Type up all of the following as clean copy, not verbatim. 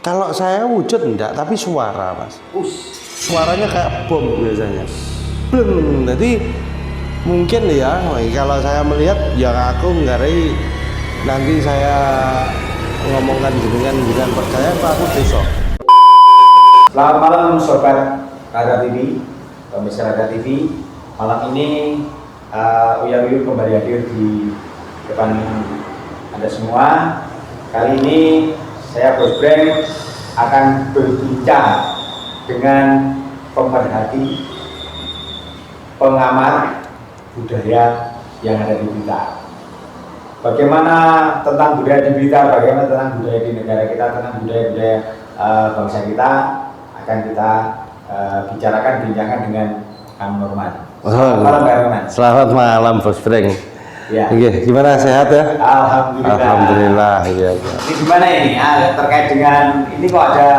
Kalau saya wujud enggak, tapi suara mas. Suaranya kayak bom biasanya. Bleng. Jadi mungkin ya, kalau saya melihat yang aku nggarai nanti saya ngomongkan dengan percaya apa aku besok. Selamat malam sobat Radar TV, pemirsa Radar TV. Malam ini Uya Wiyu kembali hadir di depan Anda semua. Kali ini saya Bos Breng akan berbincang dengan pemerhati, pengamat budaya yang ada di Blitar. Bagaimana tentang budaya di Blitar, bagaimana tentang budaya di negara kita, tentang budaya-budaya bangsa kita akan kita bicarakan, bincangkan dengan Kang Norman. Selamat malam Kang Norman. Selamat malam Bos Breng. Ya. Oke, gimana sehat ya? Alhamdulillah. Alhamdulillah. Iya. Ini gimana ini? Terkait dengan ini kok ada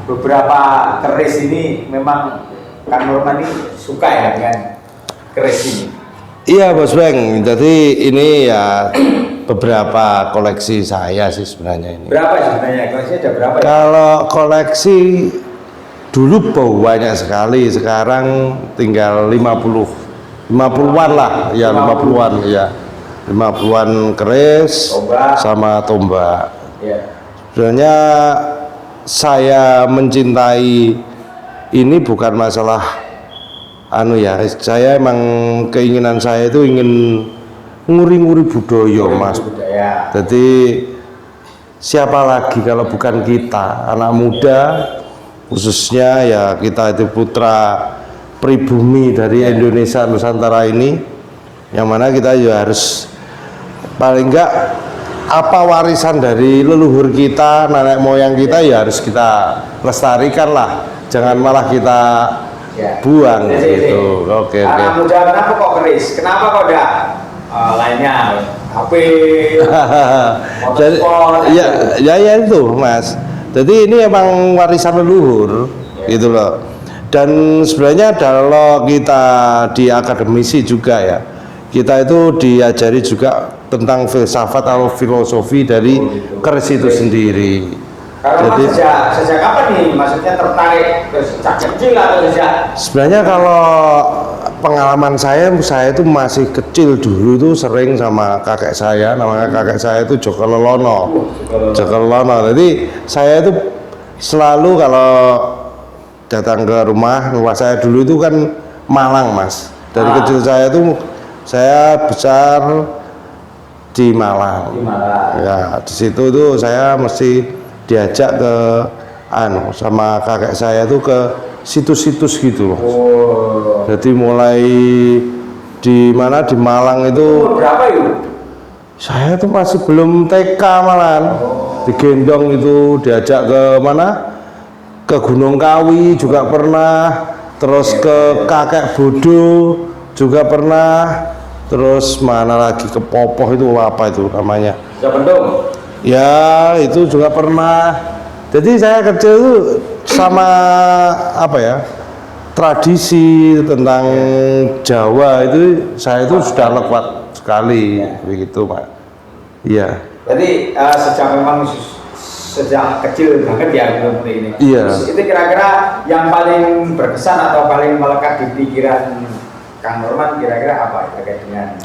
beberapa keris ini, memang Kang Norman ini suka ya dengan keris ini? Iya Bos Breng. Jadi ini ya beberapa koleksi saya sih sebenarnya ini. Berapa sebenarnya? Koleksinya ada berapa ya? Kalau koleksi dulu banyak sekali, sekarang tinggal 50-an lah, ya 50-an ya. 50-an keris Tombak. sama tombak. Ya. Sebenarnya saya mencintai ini bukan masalah ya, saya emang keinginan saya itu ingin nguri-nguri budaya mas. Budaya. Jadi siapa lagi kalau bukan kita anak muda, khususnya ya kita itu putra pribumi dari Indonesia Nusantara ini, yang mana kita juga harus paling enggak apa warisan dari leluhur kita, nenek moyang kita ya harus kita lestarikan lah, jangan malah kita buang gitu. Oke. Anak muda kenapa kok keris? Kenapa kok enggak lainnya HP, motorsport? Ya itu mas. Jadi ini emang warisan leluhur gitu loh. Dan sebenarnya kalau kita di akademisi juga ya, kita itu diajari juga tentang filsafat atau filosofi dari keris itu sendiri. Kalau jadi sejak kapan nih maksudnya tertarik, sejak kecil atau sejak? Sebenarnya kalau pengalaman saya itu masih kecil dulu itu sering sama kakek saya, namanya kakek saya itu Joko Lelono. Jadi saya itu selalu kalau datang ke rumah saya dulu itu kan Malang mas. Dari kecil saya itu saya besar di Malang. Ya di situ tuh saya mesti diajak ke sama kakek saya tuh ke situs-situs gitu loh. Jadi mulai di mana di Malang itu. Berapa itu? Saya tuh masih belum TK malahan. Digendong itu diajak ke mana? Ke Gunung Kawi juga pernah. Terus ke Kakek Bodo juga pernah. Terus mana lagi ke Popoh itu apa itu namanya? Bendung. Ya itu juga pernah. Jadi saya kecil itu sama apa ya, tradisi tentang Jawa itu saya itu sudah lekat sekali begitu Pak. Iya. Jadi sejak kecil banget ya seperti ini. Iya. Itu kira-kira yang paling berkesan atau paling melekat di pikiran Kang Norman kira-kira apa terkait dengan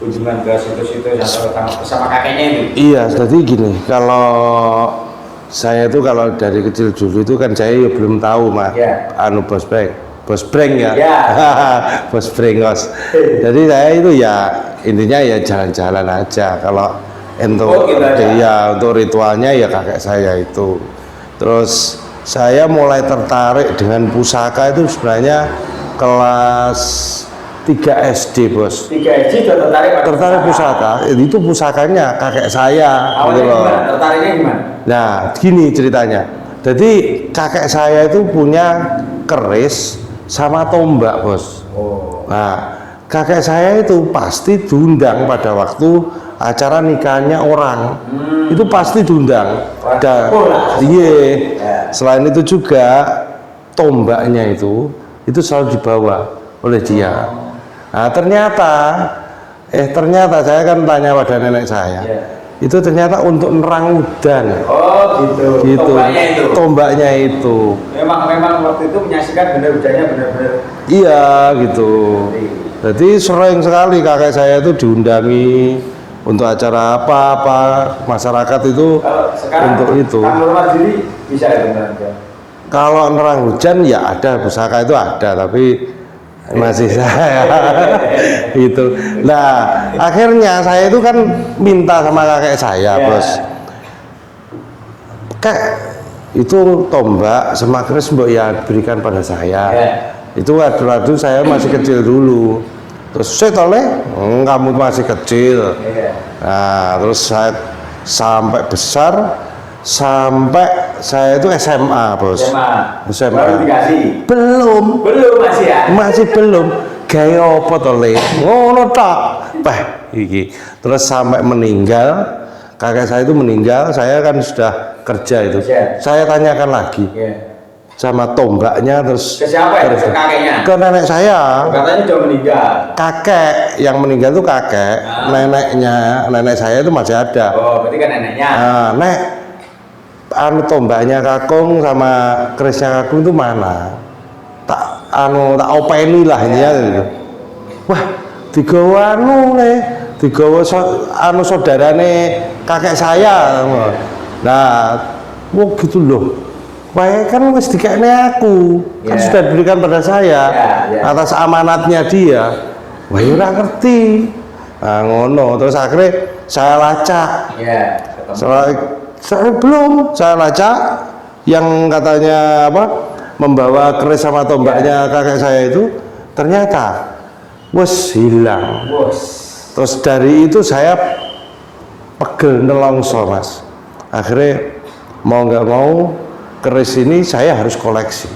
kunjungan ke situs-situs atau bersama kakeknya itu? Iya, jadi gini, kalau saya itu kalau dari kecil dulu itu kan saya belum tahu mas, Bos Breng ya, Bos Brengos. Jadi saya itu ya intinya ya jalan-jalan aja. Kalau untuk ritualnya ya kakek saya itu. Terus saya mulai tertarik dengan pusaka itu sebenarnya kelas 3 SD bos. 3 SD sudah tertarik pusaka. Itu pusakanya kakek saya. Awalnya gimana? Tertariknya gimana? Nah gini ceritanya. Jadi kakek saya itu punya keris sama tombak bos. Nah kakek saya itu pasti diundang pada waktu acara nikahnya orang. Itu pasti diundang. Selain itu juga tombaknya itu selalu dibawa oleh dia. Nah ternyata saya kan tanya pada nenek saya, itu ternyata untuk nerang udan. Oh gitu. Gitu. Tombaknya itu. Tombaknya itu. Memang waktu itu menyaksikan benar-benar benar-benar. Iya gitu. Jadi sering sekali kakek saya itu diundangi untuk acara apa-apa, masyarakat itu Kalau sekarang untuk itu. Kang Nurman sendiri bisa ya benar-benar. Kalau nerang hujan ya ada, pusaka itu ada, tapi masih saya itu. Nah akhirnya saya itu kan minta sama kakek saya, bos, kek itu tombak sama keris mbok ya berikan pada saya. Itu waktu saya masih kecil dulu. Terus saya toleh, kamu masih kecil. Nah terus saya sampai besar, sampai saya itu SMA, bos. SMA. Baru dikasih. Belum Masih ya. masih belum gaya apa to le ngono tok iki terus sampai meninggal kakek saya itu meninggal, saya kan sudah kerja itu. Saya tanyakan lagi sama tombaknya, terus ke siapa ya? Ke kakeknya? Ke nenek saya. Katanya udah meninggal. Kakek yang meninggal itu kakek, nenek saya itu masih ada. Oh berarti kan neneknya. Nah, nek anu tombaknya kakung sama kerisnya kakung itu mana? Tak openi lah ini ya gitu. Wah, digawa anu nih, digawa anu saudarane kakek saya. Nah, gitu loh. Wah, kan wis dikekne aku, kan sudah diberikan pada saya atas amanatnya dia. Wah, ya ora ngerti. Nah, ngono, terus akhirnya saya lacak. Saya belum, saya lacak yang katanya apa? Membawa keris sama tombaknya kakek saya itu ternyata wes hilang. Terus dari itu saya pegel nelongso, mas. Akhirnya mau nggak mau keris ini saya harus koleksi.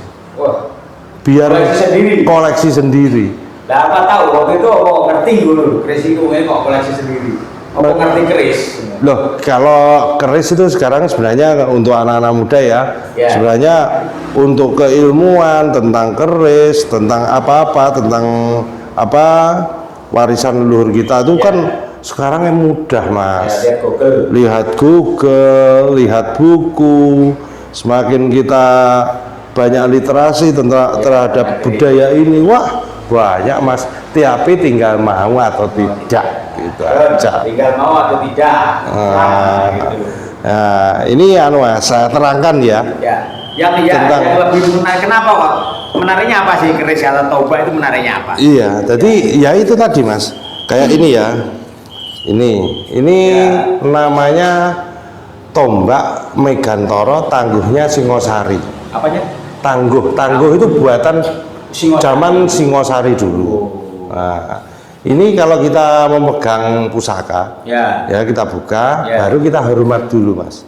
Biar koleksi sendiri. Nah, apa tahu waktu itu kok ngerti dulu keris itu kok koleksi sendiri. Apa ngerti keris? Loh, kalau keris itu sekarang sebenarnya untuk anak-anak muda ya, sebenarnya untuk keilmuan tentang keris, tentang apa-apa, tentang apa warisan leluhur kita itu kan sekarang yang mudah, mas. Lihat Google, lihat buku. Semakin kita banyak literasi tentang terhadap budaya ini, wah banyak, mas. Tapi tinggal mau atau tidak, gitu aja. Tinggal mau atau tidak. Nah, ini anu saya terangkan ya. Yang lebih menarik, kenapa Pak? Menariknya apa sih keris atau tombak itu menariknya apa? Iya, jadi ya itu tadi, mas. Kayak ini ya. Ini namanya tombak Megantoro, tangguhnya Singosari. Apanya? Tangguh itu buatan zaman Singosari dulu. Nah, ini kalau kita memegang pusaka, ya kita buka, baru kita hormat dulu, mas.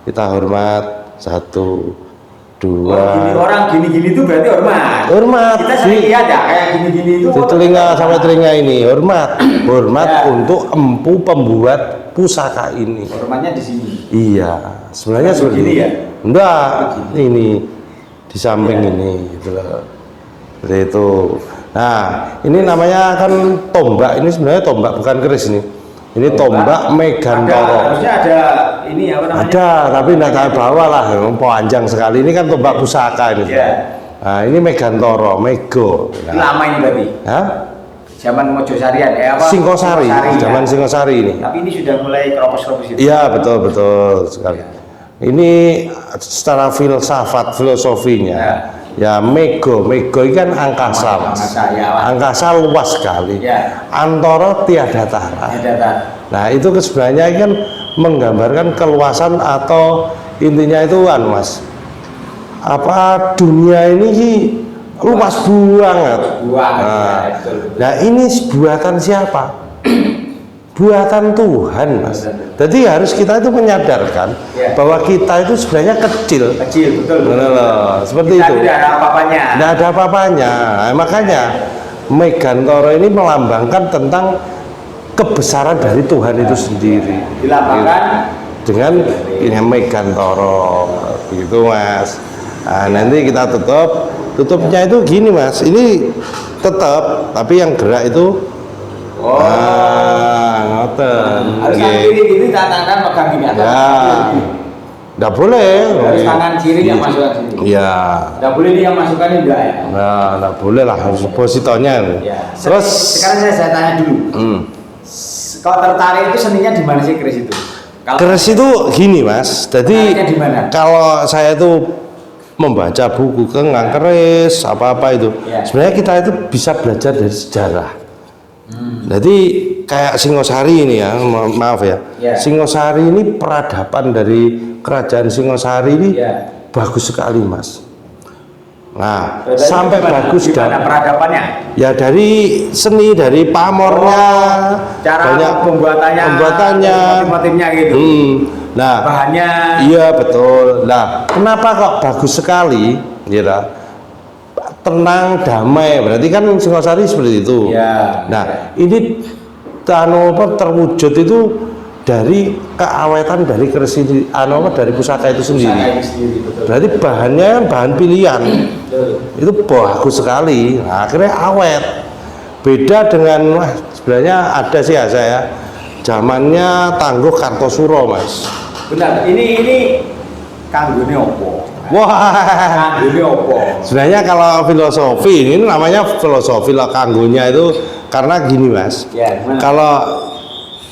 Kita hormat 1, 2. Gini orang gini-gini itu berarti hormat. Hormat. Kita sering lihat ya kayak gini-gini itu. Di telinga sampai telinga ini hormat, untuk empu pembuat pusaka ini. Hormatnya di sini. Iya, sebenarnya seperti ini ya. Enggak, ini di samping ini, gitu loh. Seperti itu. Nah, ini namanya kan tombak. Ini sebenarnya tombak, bukan keris ini. Ini tombak Megantoro. Harusnya ada ini apa namanya? Ada, tapi tidak saya bawa lah. Panjang sekali. Ini kan tombak pusaka ini. Nah, ini Megantoro, Mego. Nah. Lama ini berarti? Hah? Zaman Mojosarian, apa? Singosari, zaman Singosari ini. Tapi ini sudah mulai keropos-keropos itu. Iya, betul sekali. Ini secara filsafat, filosofinya. Ya Mego ini kan angkasa, angkasa luas sekali. Antoro tiada tara. Nah itu sebenarnya kan menggambarkan keluasan atau intinya itu kan, mas. Apa dunia ini luas banget. Nah ini buatan siapa? Buatan Tuhan, mas. Jadi harus kita itu menyadarkan bahwa kita itu sebenarnya kecil, betul. Seperti itu. Tidak ada apa-apanya. Tidak ada apa-apanya. Nah, makanya Megantoro ini melambangkan tentang kebesaran dari Tuhan itu sendiri. Dilambangkan dengan ini Megantoro, begitu, mas. Nah, nanti kita tutupnya itu gini, mas. Ini tetap, tapi yang gerak itu ngoten. Harus tangan Nggih. kiri gitu, tangan pegang gini atas. Ya. Nggak boleh. Harus tangan kiri yang masukkan sini. Iya. Nggak boleh dia yang masukkan ini enggak ya? Nah, nggak boleh lah, harus positonya. Ya. Terus Sekarang saya tanya dulu. Kalau tertarik itu seninya di mana sih keris itu? keris itu gini mas, jadi Menariknya di mana? kalau saya itu membaca buku kengang keris apa-apa itu, Ya. sebenarnya kita itu bisa belajar dari sejarah. Jadi kayak Singosari ini ya, maaf ya, Ya. Singosari ini peradaban dari kerajaan Singosari ini Ya. bagus sekali mas. Nah, Berarti sampai gimana? bagus Gimana peradabannya? ya dari seni, dari pamornya, Cara banyak pembuatannya, motif-motifnya gitu. Nah, Bahannya. iya betul. Nah, kenapa kok bagus sekali? Gitu. Tenang, damai. Berarti kan Singosari seperti itu. Ya. Nah, ini terwujud itu dari keawetan dari keris ini, dari pusaka itu sendiri. Pusaka ini sendiri, betul. Berarti bahannya bahan pilihan. Betul. Itu bagus sekali. Nah, akhirnya awet. Beda dengan sebenarnya ada sih ya saya zamannya Tangguh Kartosuro mas. Benar. Ini kanggone opo? Wah, Kanggone opo? sebenarnya kalau filosofi ini namanya filosofi lah kanggonya itu karena gini mas. Ya, gimana? Kalau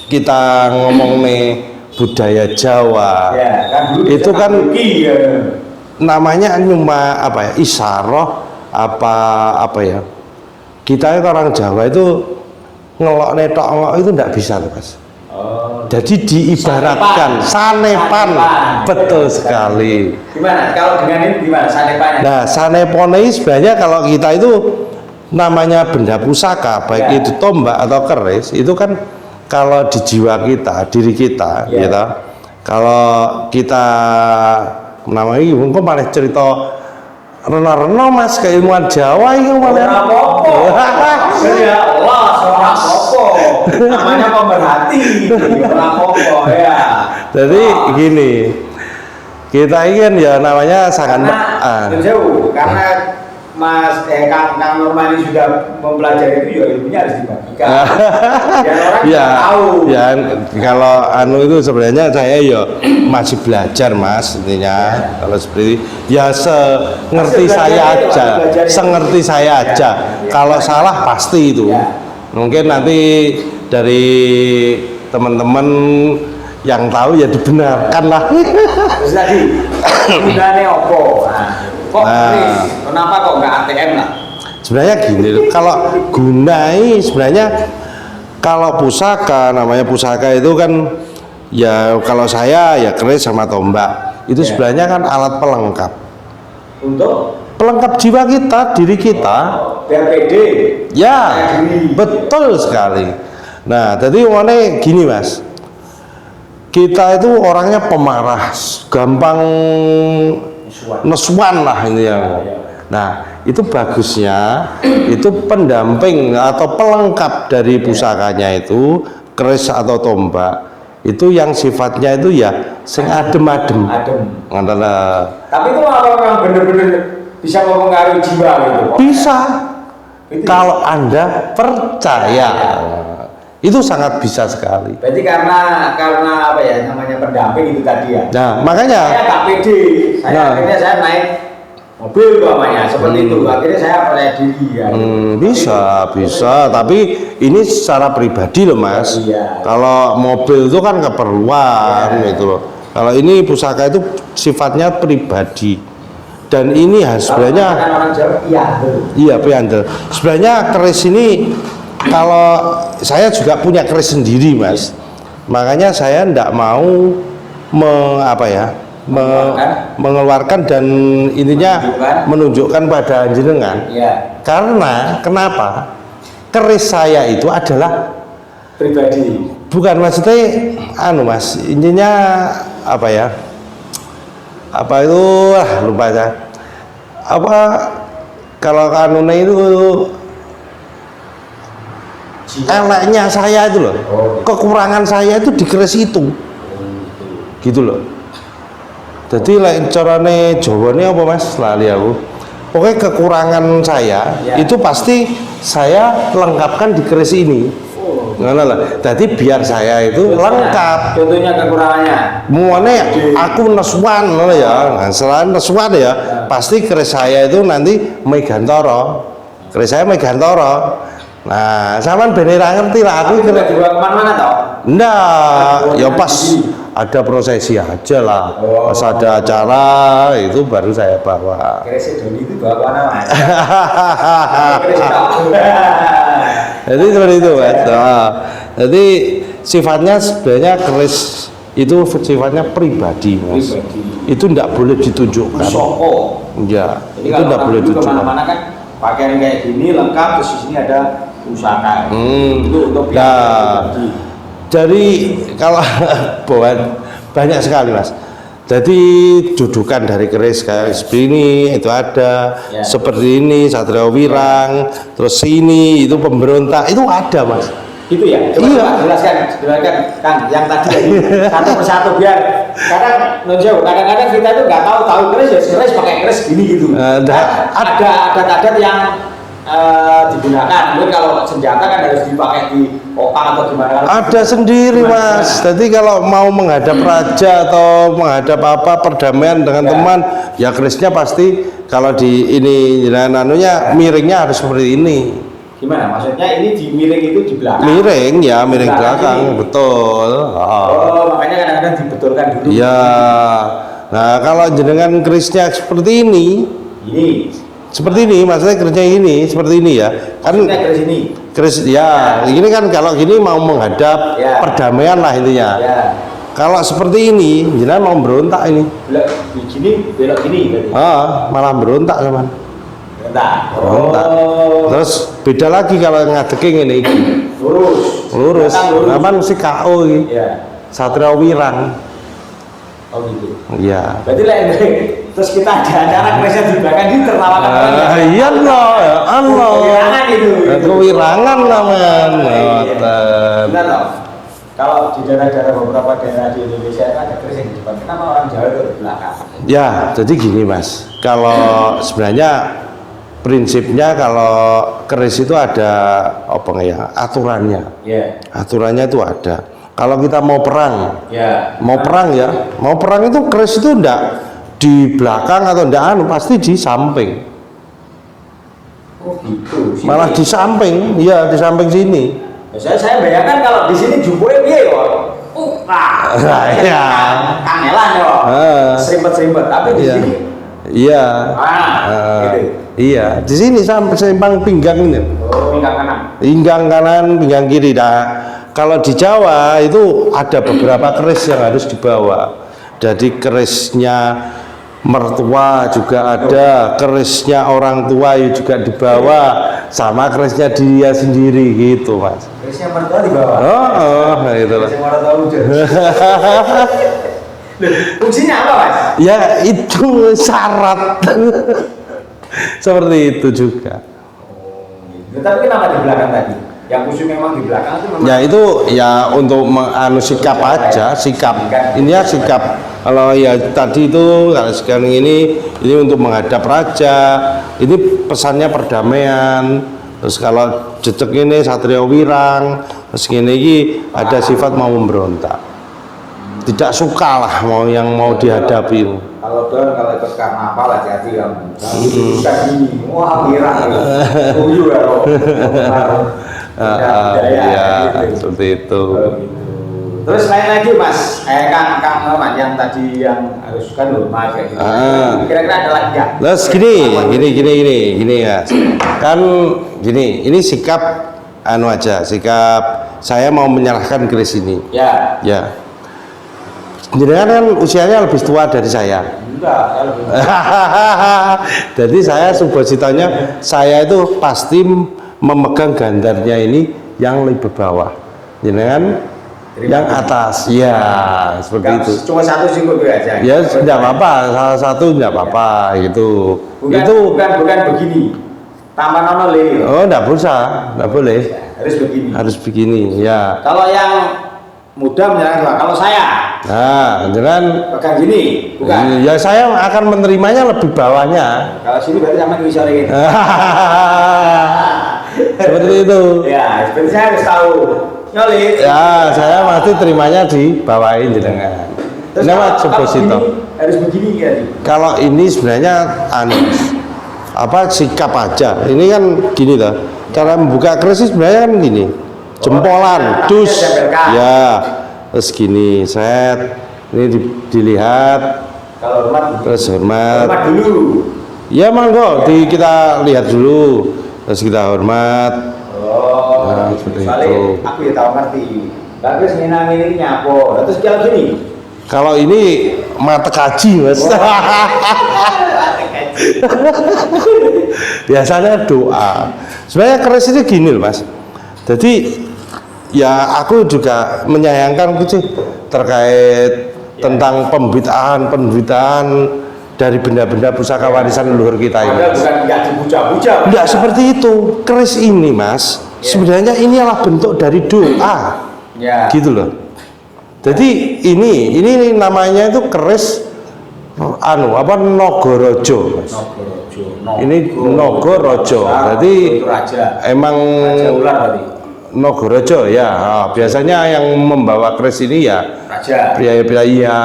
kita ngomong nih budaya Jawa, Ya, kan dulu itu kan iya. namanya cuma apa ya, isyarah apa ya, kita itu orang Jawa itu ngelok netok ngelok itu enggak bisa loh mas. Oh. Jadi diibaratkan sanepan, betul sekali. Gimana? Kalau dengan ini gimana? Sanepannya? Nah sanepon ini sebenarnya kalau kita itu namanya benda pusaka, baik Ya. itu tombak atau keris, itu kan kalau di jiwa kita, diri kita, Ya. gitu. Kalau kita namanya mungkin malah cerita rena-rena mas keilmuan Jawa ini malah. Ora apa-apa. Ya Allah, ora apa-apa. Namanya pemerhati. Ora apa-apa ya. Jadi Oh. gini, kita ingin ya namanya sangat Karena jauh, karena Kang Norman ini sudah mempelajari itu ya ilmunya harus dibagikan. Biar orang ya, tahu. ya kalau anu itu sebenarnya saya ya masih belajar mas intinya kalau seperti ya sengerti Masih saya belajar itu, aja, masih belajar itu. sengerti saya aja. Ya. Kalau salah pasti itu. Ya. Mungkin nanti dari teman-teman yang tahu ya dibenarkan lah. Terus tadi gunanya opo? Kok keris? Kenapa kok nggak ATM lah? Sebenarnya gini, kalau gunai sebenarnya kalau pusaka namanya pusaka itu kan ya kalau saya ya keris sama tombak itu Ya. sebenarnya kan alat pelengkap Untuk jiwa kita, diri kita. biar pede. Ya, Diri. betul sekali. Nah, jadi mana gini mas, kita itu orangnya pemarah, gampang nesuan lah ini ya. Nah, itu bagusnya itu pendamping atau pelengkap dari pusakanya itu keris atau tombak itu yang sifatnya itu ya sing adem-adem. Adem. Ngoten. Tapi itu apa memang benar-benar bisa mempengaruhi jiwa gitu? Bisa Itu kalau Anda percaya. Itu sangat bisa sekali. berarti karena apa ya namanya pendamping itu tadi ya. Nah, makanya Saya nggak pede. Nah. Akhirnya saya naik mobil umpamanya seperti itu. Akhirnya saya percaya diri ya. bisa, tapi ini secara pribadi loh mas. Iya. Kalau mobil itu kan keperluan Iya. gitu loh. Kalau ini pusaka itu sifatnya pribadi. Dan ini sebenarnya Kalau orang Jawa iya piandel. Sebenarnya keris ini kalau saya juga punya keris sendiri mas. Makanya saya tidak mau mengeluarkan dan intinya menunjukkan pada jenengan. Iya. Karena kenapa? Keris saya itu adalah Pribadi. bukan maksudnya mas, intinya apa ya? Apa itu lupa saya. Apa kalau kanunnya itu eleknya saya itu loh. Kekurangan saya itu di keris itu. Gitu loh. Jadi carane Jawane apa mas? Lali aku. Pokoknya kekurangan saya Ya. itu pasti saya lengkapkan di keris ini. ngono lah. Jadi biar saya itu lengkap. Contohnya kekurangannya. Muane aku nesuan ngono ya. Nah, selain nesuan ya, pasti keris saya itu nanti megantoro. Keris saya megantoro. Nah, sampean ben ora ngerti lah aku Tidak dibawa kemana-mana toh? Nggak, ya pas ada prosesi aja lah. Pas ada acara itu baru saya bawa. Keris Doni itu bawa kemana mas? Jadi seperti itu mas. Nah, jadi sifatnya sebenarnya keris itu sifatnya pribadi mas. Itu tidak boleh ditunjukkan. Soko. Ya, Jadi itu kalau tidak boleh orang dulu ditunjukkan. kemana-mana kan pakaian kayak gini lengkap, terus di sini ada pusaka. Itu untuk Nah, pribadi. jadi kalau banyak sekali mas. Jadi dudukan dari keris kayak seperti ini itu ada, Ya. seperti ini Satria Wirang, terus sini itu pemberontak itu ada mas. Itu ya. Coba Iya. Pak, jelaskan Kang yang tadi satu persatu biar kadang nonjol kadang-kadang kita itu nggak tahu keris ya keris pakai keris gini gitu. Ada Ada adat-adat yang digunakan. Mungkin kalau senjata kan harus dipakai di opang atau gimana. ada sendiri mas. Jadi kalau mau menghadap raja atau menghadap apa perdamaian dengan Ya. teman, ya kerisnya pasti kalau di ini anunya miringnya harus seperti ini. Gimana? Maksudnya ini di miring itu di belakang. Miring ya, miring Belakang belakang, ini. betul. Oh, makanya kadang-kadang dibetulkan dulu. Ya. Nah, kalau jenengan kerisnya seperti ini, maksudnya kerisnya ini, seperti ini ya. Kan Maksudnya keris ini. keris ya, ini kan kalau gini mau menghadap Ya. perdamaian lah intinya. Ya. Kalau seperti ini, jenengan mau berontak ini. Belok gini, belok gini berarti. Malah berontak teman. Bentar. Berontak. Terus beda lagi kalau ngadeking ini. Lurus. Lurus. Belakang lurus. Apa mesti KO ini? Iya. Satria Wirang. Oh gitu. Iya. Berarti lain terus kita ada acara kerisnya di belakang di tertawakan orang ya. Iya loh, ya Allah. Kewirangan itu. Kewirangan naman. Iya. Benar loh. Kalau di daerah-daerah beberapa daerah di Indonesia itu ada keris yang di depan. Kenapa orang Jawa itu di belakang? Ya, jadi gini mas. Kalau sebenarnya prinsipnya kalau keris itu ada apa nggak ya aturannya. Iya. Aturannya itu ada. Kalau kita mau perang, Iya. mau perang itu keris itu enggak di belakang atau enggak pasti di samping. Oh gitu. Sini. Malah di samping, ya di samping sini. Saya bayangkan kalau di sini jumboe piye yo. Iya. Kangelan yo. Serimpet-serimpet, tapi di Iya. sini Iya. gitu. Iya, di sini sampai seimbang pinggang ini. Oh, pinggang kanan. Pinggang kanan, pinggang kiri. Nah, kalau di Jawa itu ada beberapa keris yang harus dibawa. Jadi kerisnya mertua juga ada, kerisnya orang tua juga dibawa, sama kerisnya dia sendiri gitu, Mas. Kerisnya mertua di bawah. Itu lah. Kerisnya mertua wujud. Fungsinya apa, Mas? Ya itu syarat. Seperti itu juga. Gitu. Tapi kenapa di belakang tadi? Yang khusus memang di belakang itu memang. Ya itu ya untuk sikap aja, sikap. Ini ya sikap. Kalau ya tadi itu kalau sekarang ini untuk menghadap raja. Ini pesannya perdamaian. Terus kalau jejak ini Satria Wirang, terus ini ada sifat mau memberontak. Tidak suka lah mau dihadapi. Kalau ikut karnaval hati-hati kamu. Bisa gini, wah wirang. Tujuh ya loh. Iya, seperti itu. Terus lain lagi Mas, Kang Norman yang tadi yang harus kan hormat kayak gitu. Kira-kira ada lagi nggak? Terus gini ya. Kan gini, ini sikap sikap saya mau menyerahkan keris ini. Ya. Ya. Jenengan kan usianya lebih tua dari saya. Enggak, saya lebih. Jadi saya subositonya saya itu pasti memegang gandarnya ini yang lebih bawah. Jenengan yang atas. Ya, seperti itu. Cuma satu singgung aja. Ya, tidak apa-apa. Salah satu tidak apa-apa gitu. Bukan begini. Tambah nono le. Oh, tidak bisa, tidak boleh. Harus begini. Harus begini, ya. Kalau yang muda menyerahkan dua. Kalau saya, Nah, jangan pegang gini, bukan. ya saya akan menerimanya lebih bawahnya. Kalau sini berarti sama bisa lagi. Seperti itu. Ya, seperti saya harus tahu. Nolih. Ya, saya mesti terimanya di bawain jenengan. Terus Nama kalau Subosito. begini, harus begini ya. Kalau ini sebenarnya apa sikap aja. Ini kan gini toh. Cara membuka keris sih sebenarnya kan gini. Jempolan, dus. Ya. Terus gini, set. Ini dilihat. Kalau hormat, Terus hormat. hormat dulu. Ya monggo, kita lihat dulu. Terus kita hormat. Oh, Nah, seperti soalnya itu. aku ya tahu ngerti. Bagus ngenang ini nyapo. Terus kalau gini, Kalau ini mata kaji, Mas. Biasanya doa. Sebenarnya keris itu gini loh, Mas. Jadi ya aku juga menyayangkan sih terkait tentang pemberitaan dari benda-benda pusaka warisan leluhur kita ini. padahal Mas. bukan nggak dipuja-puja. Enggak seperti itu. Keris ini, Mas, sebenarnya ini adalah bentuk dari doa. Ya. Gitu loh. Jadi ini namanya itu keris Nogorojo. Mas. Nogorojo. Ini Nogorojo. Jadi itu raja. emang Raja ular berarti. Nogorojo ya. Biasanya yang membawa keris ini ya Raja. pria-pria ya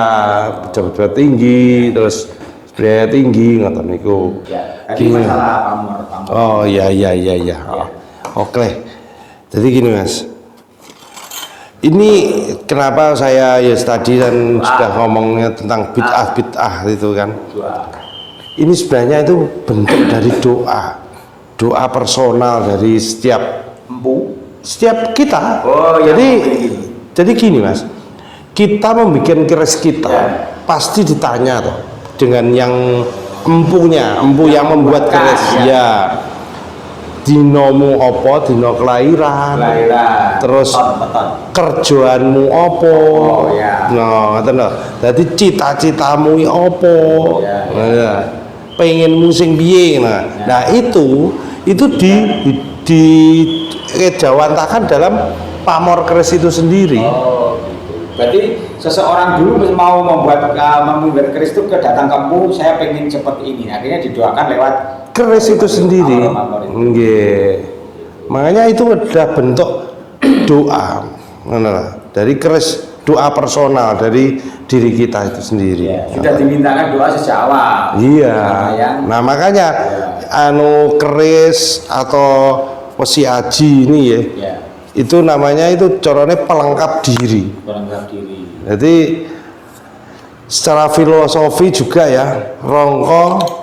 pejabat tinggi, terus pria tinggi ngoten niku. Ya. Tadi masalah pamor. Oh iya. Oke. Jadi gini, Mas. Ini kenapa saya ya tadi kan sudah ngomongnya tentang bid'ah itu kan. Ini sebenarnya itu bentuk dari doa personal dari setiap kita. Oh, iya. Jadi gini, Mas, kita membuat keris kita pasti ditanya toh dengan yang empu yang membuat keris ya. Dinomu opo, dino kelahiran, terus kerjaanmu opo, ngoten lho. Dadi cita-citamu opo, pengenmu sing piye. Nah itu di kejawantakan dalam pamor keris itu sendiri. Oh, gitu. Berarti seseorang dulu mau membuat keris itu datang kampung, saya pengen seperti ini. Akhirnya didoakan lewat Keris itu sendiri. Nggih. Makanya itu udah bentuk doa. Ngono lah. Dari keris doa personal dari diri kita itu sendiri. Ya, sudah dimintakan doa sejak awal. Iya. Nah, makanya keris atau wesi aji ini ya. Itu namanya itu corone pelengkap diri. Jadi secara filosofi juga ya, rongko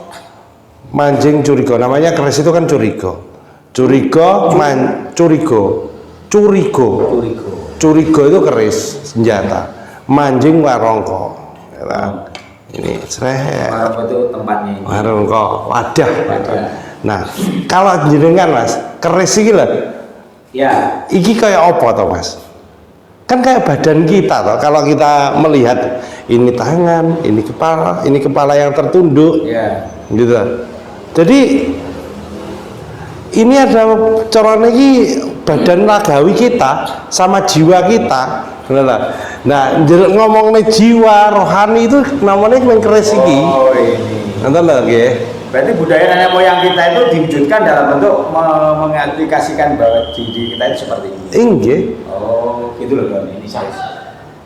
manjing curiga, namanya keris itu kan curiga itu keris senjata, manjing warongko ya, ini Warongko itu tempatnya ini. warongko wadah. Nah kalau jenengan, Mas, keris ini lah ya iki kayak apa toh, Mas? Kan kayak badan kita toh, kalau kita melihat ini tangan, ini kepala yang tertunduk gitu. Jadi ini ada corone iki badan ragawi kita sama jiwa kita, bener. Nah, ngomongnya jiwa rohani itu namanya yang keris iki. Oh, ini. Nonton lho nggih. Berarti budaya nenek moyang kita itu diwujudkan dalam bentuk mengaplikasikan bahwa diri kita itu seperti ini. Nggih. Oh, gitu loh Don. Ini saya.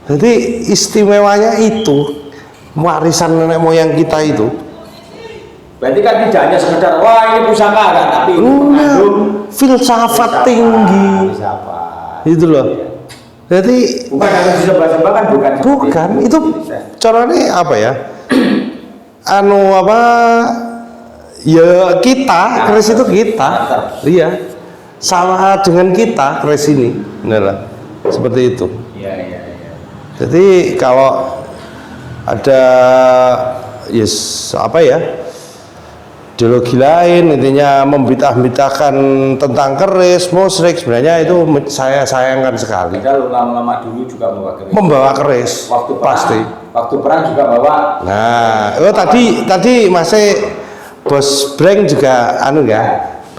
Jadi istimewanya itu warisan nenek moyang kita itu. Berarti kan tidak hanya sekedar wah ini pusaka kan, tapi mengandung filsafat tinggi. Filsafat. Itu loh. Jadi bukan hanya disembah-sembah kan, bukan itu caranya apa ya? Ya kita keris itu kita. Iya. Sama dengan kita keris ini. Benar. Seperti itu. Iya. Jadi kalau ada ideologi lain intinya membitah-bitahkan tentang keris, musyrik, sebenarnya itu saya sayangkan sekali. Padahal ulama-ulama dulu juga membawa keris. Waktu perang, pasti. Waktu perang juga bawa. Nah, tadi masih Bos Breng juga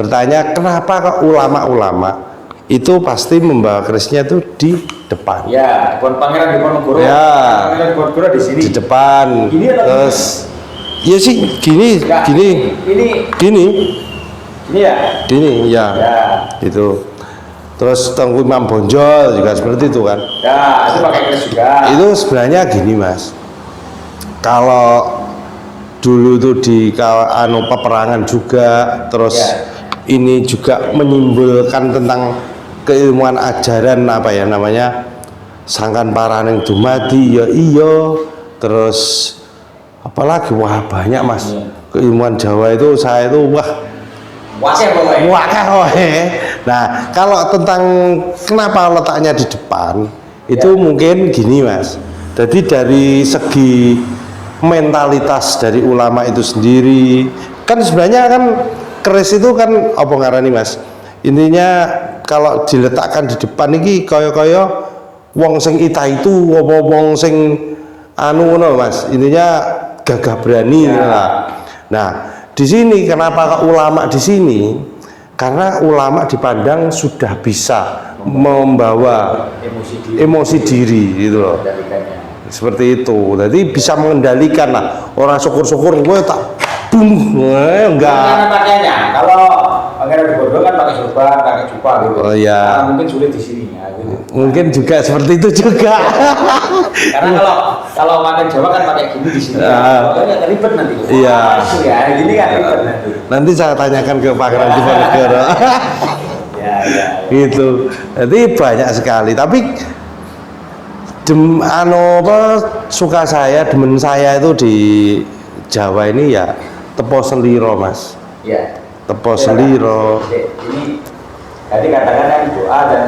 bertanya kenapa kok ulama-ulama itu pasti membawa kerisnya itu di depan. Ya, Pangeran Diponegoro. Ya. Pangeran Diponegoro di sini. Di depan. Gini atau terus ya sih gini. Ini Gini ya. ya. Ya. Gitu. Terus Tengku Imam Bonjol juga seperti itu kan. Ya, itu pakai keris juga. Itu sebenarnya gini Mas, kalau dulu tuh di peperangan juga, terus ini juga menimbulkan tentang keilmuan ajaran apa ya namanya, sangkan paraning dumadi ya iyo, terus apalagi wah banyak Mas, keilmuan Jawa itu saya itu wakeh. Nah, kalau tentang kenapa letaknya di depan itu mungkin gini Mas. Jadi dari segi mentalitas dari ulama itu sendiri, kan sebenarnya kan keris itu kan apa ngarani Mas? Intinya kalau diletakkan di depan ini kaya wong sing ita itu wong sing anu ngono Mas. Intinya gagah berani lah. Nah, di sini kenapa ulama di sini? Karena ulama dipandang sudah bisa membawa emosi diri gitu loh. Seperti itu. Jadi bisa mengendalikan lah. Orang syukur-syukur gue tak enggak. Karena pakainya. Kalau pangeran bodoh kan pakai sorban, pakai jubah gitu. Oh iya. Nah, mungkin sulit di sini ya, gitu. Mungkin juga seperti itu juga. Karena kalau pakai Jawa kan pakai gini di sini. Pokoknya ribet nanti. Iya. Ya, gini kan ribet nanti. Nanti saya tanyakan ke Pangeran Diponegoro. Ya. Gitu. Jadi banyak sekali. Tapi suka saya, demen saya itu di Jawa ini ya tepo seliro Mas. Iya. Tepo seliro. Ini tadi katakan kan doa dan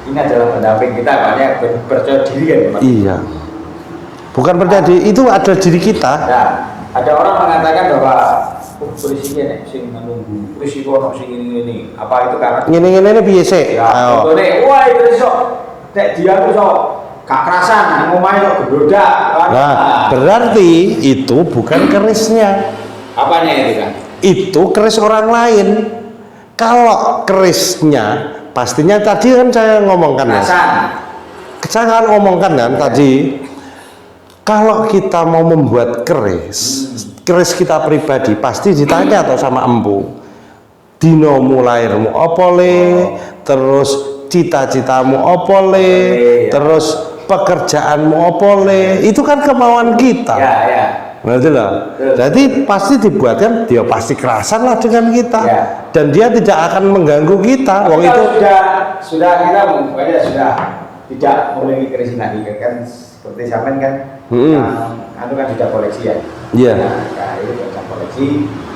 ini adalah pendamping kita, makanya percaya diri kan Mas. Iya. Bukan percaya diri, itu ada diri kita. Nah, ada orang mengatakan bahwa polisinya nih sing menunggu, polisi kok sing ini. Apa itu karena Ngene-ngene piye sik? ya, contohnya, wah itu sok nek dia tuh sok gak kerasan, ngomongnya kok gebrodak. Nah, berarti itu bukan kerisnya. Apanya itu kan? Itu keris orang lain. Kalau kerisnya, pastinya tadi kan saya ngomongkan Mas. Saya kan ngomongkan kan tadi, kalau kita mau membuat keris kita pribadi pasti ditanya atau sama empu. Dinomu lahirmu opole, terus cita-citamu opole, terus pekerjaanmu opole, itu kan kemauan kita. Ya. Berarti lah. Jadi pasti dibuatkan, dia pasti kerasan lah dengan kita, dan dia tidak akan mengganggu kita. Wong itu sudah kita pokoknya sudah tidak memiliki keris lagi kan, seperti zaman kan, anu kan sudah koleksi ya. Iya. Nah, itu sudah koleksi.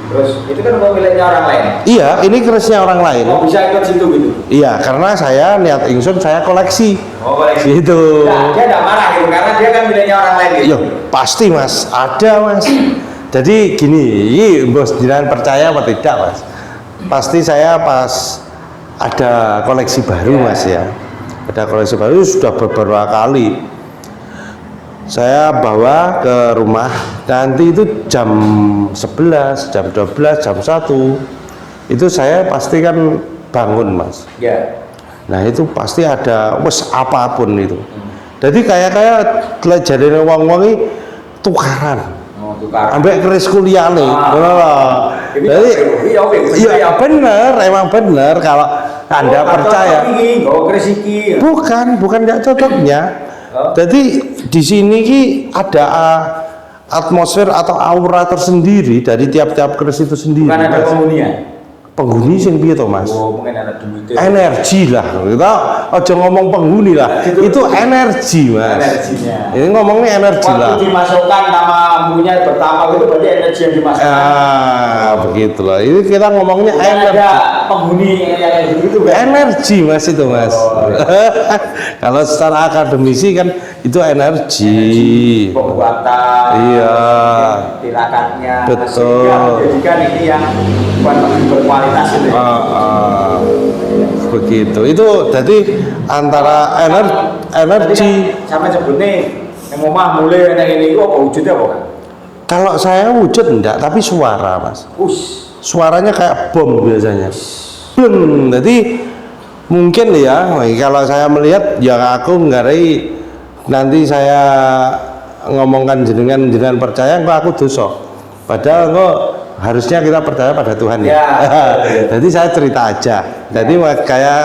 Terus itu kan miliknya orang lain. Iya, ini kerisnya orang lain. Oh, bisa ikut situ gitu. Iya, karena saya niat ingsun saya koleksi. Oh, koleksi. Gitu. Nah, dia tidak marah gitu karena dia kan miliknya orang lain gitu. Yo, pasti Mas, ada Mas. Jadi gini, bos jangan percaya apa tidak Mas. Pasti saya pas ada koleksi baru Mas ya. Ada koleksi baru sudah beberapa kali. Saya bawa ke rumah, nanti itu jam 11, jam 12, jam 1 itu saya pasti kan bangun Mas. Ya. Nah itu pasti ada apapun itu. Jadi kayak jadi wong-wong ini tukaran. Oh, tukaran. Ambek keris kuliah nih. Jadi iya bener, emang bener kalau Anda percaya. Bukan nggak cocoknya. Jadi di sini ki ada atmosfer atau aura tersendiri dari tiap-tiap keris itu sendiri. Bukan ada penghuninya. Penghuni sing piye to Mas? Oh, mungkin ada duitnya. Energi lah. Kita aja ngomong penghuni lah. Itu energi Mas. Energinya. Ini ngomongnya energi lah. Waktu dimasukkan nama ampunya pertama itu berarti energi yang dimasukkan. Begitulah. Ini kita ngomongnya energi. Ada penghuni yang gitu kan? Energi Mas itu Mas. Kalau secara akademisi kan itu energi. Pembuatan. Iya. Tirakatnya. Betul. Sehingga menjadikan ini yang berkualitas itu. Begitu. Itu jadi antara energi. Sampai sebutnya yang omah mulai ini itu apa wujudnya apa kan? Kalau saya wujud enggak, tapi suara Mas. Suaranya kayak bom biasanya. Bleng. Jadi mungkin ya kalau saya melihat ya aku ngarai nanti saya ngomongkan jenengan percaya kok aku dosa. Padahal kok harusnya kita percaya pada Tuhan ya. Jadi saya cerita aja. Jadi kayak